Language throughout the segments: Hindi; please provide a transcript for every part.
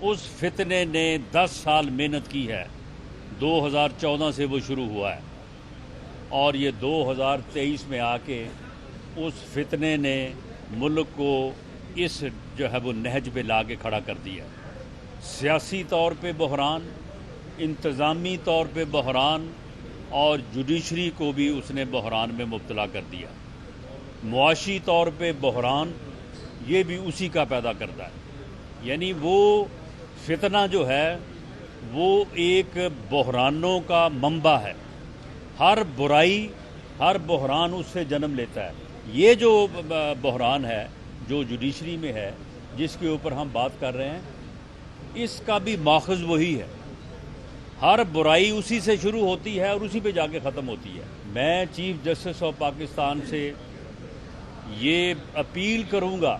उस फितने ने 10 साल मेहनत की है। 2014 से वो शुरू हुआ है और ये 2023 में आके उस फितने ने मुल्क को इस जो है वो नहज पे ला के खड़ा कर दिया। सियासी तौर पे बहरान, इंतज़ामी तौर पे बहरान और जुडिशरी को भी उसने बहरान में मुब्तला कर दिया। मुआशी तौर पे बहरान ये भी उसी का पैदा करता है। यानी वो फितना जो है वो एक बहरानों का मंबा है। हर बुराई, हर बहरान उससे जन्म लेता है। ये जो बहरान है जो जुडिशरी में है, जिसके ऊपर हम बात कर रहे हैं, इसका भी माखज़ वही है। हर बुराई उसी से शुरू होती है और उसी पे जाके ख़त्म होती है। मैं चीफ जस्टिस ऑफ पाकिस्तान से ये अपील करूँगा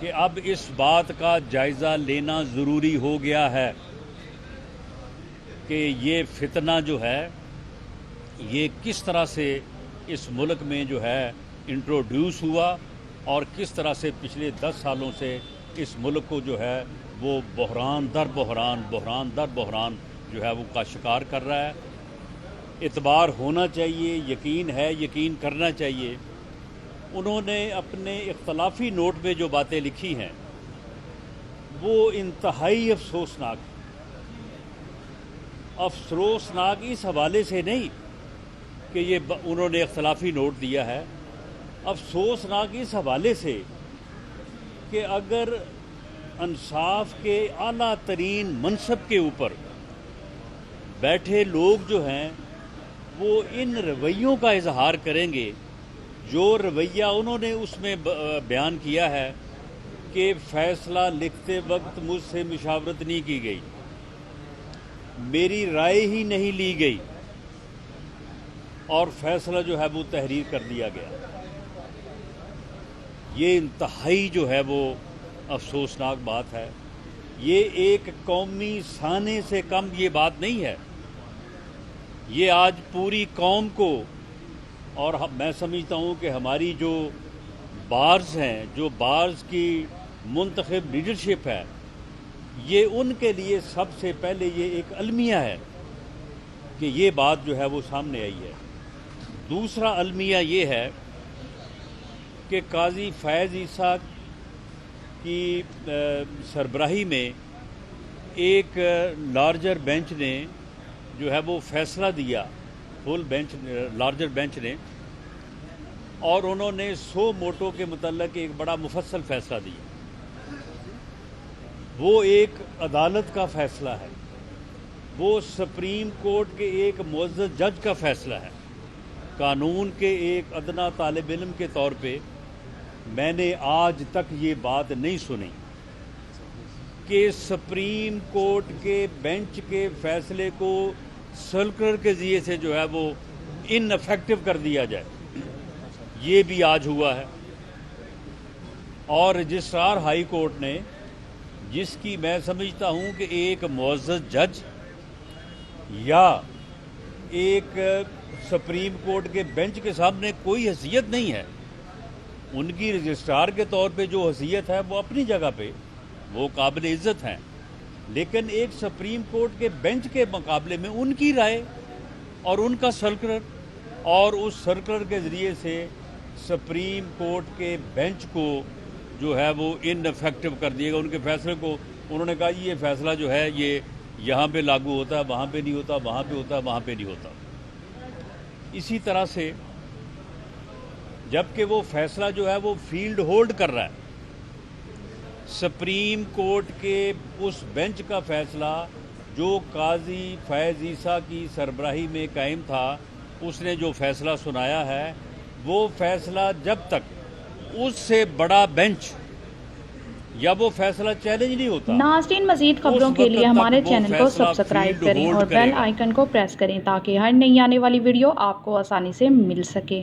कि अब इस बात का जायज़ा लेना ज़रूरी हो गया है कि ये फितना जो है ये किस तरह से इस मुल्क में जो है इंट्रोड्यूस हुआ और किस तरह से पिछले 10 सालों से इस मुल्क को जो है वो बहरान दर बहरान जो है वो का शिकार कर रहा है। इतबार होना चाहिए, यकीन है, यकीन करना चाहिए। उन्होंने अपने इख्तलाफी नोट में जो बातें लिखी हैं वो इंतहाई अफसोसनाक इस हवाले से नहीं कि ये उन्होंने इख्तलाफी नोट दिया है, अफसोसनाक इस हवाले से कि अगर इंसाफ के आला तरीन मनसब के ऊपर बैठे लोग जो हैं वो इन रवैयों का इजहार करेंगे जो रवैया उन्होंने उसमें बयान किया है कि फ़ैसला लिखते वक्त मुझसे मुशावरत नहीं की गई, मेरी राय ही नहीं ली गई और फ़ैसला जो है वो तहरीर कर दिया गया। ये इंतहाई जो है वो अफसोसनाक बात है। ये एक कौमी साने से कम ये बात नहीं है। ये आज पूरी कौम को, और मैं समझता हूँ कि हमारी जो बार्स हैं, जो बार्स की मुंतखब लीडरशिप है, ये उनके लिए सबसे पहले ये एक अलमिया है कि ये बात जो है वो सामने आई है। दूसरा अलमिया ये है कि काजी फैज़ ईसा की सरबराही में एक लार्जर बेंच ने जो है वो फैसला दिया, फुल बेंच, लार्जर बेंच ने, और उन्होंने 100 मोटो के मुतल्लिक़ एक बड़ा मुफस्सल फैसला दिया। वो एक अदालत का फैसला है, वो सुप्रीम कोर्ट के एक मुअज़्ज़ज़ जज का फैसला है। कानून के एक अदना तालिब इल्म के तौर पे मैंने आज तक ये बात नहीं सुनी कि सुप्रीम कोर्ट के बेंच के फैसले को सर्कुलर के ज़रिए से जो है वो इनफेक्टिव कर दिया जाए। ये भी आज हुआ है। और रजिस्ट्रार हाई कोर्ट ने, जिसकी मैं समझता हूँ कि एक मुअज़्ज़ज़ जज या एक सुप्रीम कोर्ट के बेंच के सामने कोई हैसियत नहीं है, उनकी रजिस्ट्रार के तौर पे जो हैसियत है वो अपनी जगह पे वो काबिल इज़्ज़त हैं, लेकिन एक सुप्रीम कोर्ट के बेंच के मुकाबले में उनकी राय और उनका सर्कुलर, और उस सर्कुलर के ज़रिए से सुप्रीम कोर्ट के बेंच को जो है वो इनफेक्टिव कर दिएगा। उनके फैसले को उन्होंने कहा ये फैसला जो है ये यहाँ पे लागू होता है, वहाँ पे नहीं होता, वहाँ पे होता है, वहाँ पे नहीं होता। इसी तरह से जबकि वो फैसला जो है वो फील्ड होल्ड कर रहा है, सुप्रीम कोर्ट के उस बेंच का फैसला जो काजी फैज़ ईसा की सरबराही में कायम था, उसने जो फैसला सुनाया है वो फैसला जब तक उससे बड़ा बेंच या वो फैसला चैलेंज नहीं होता। नाज़रीन, मज़ीद खबरों के लिए हमारे चैनल को सब्सक्राइब करें और बेल आइकन को प्रेस करें ताकि हर नई आने वाली वीडियो आपको आसानी से मिल सके।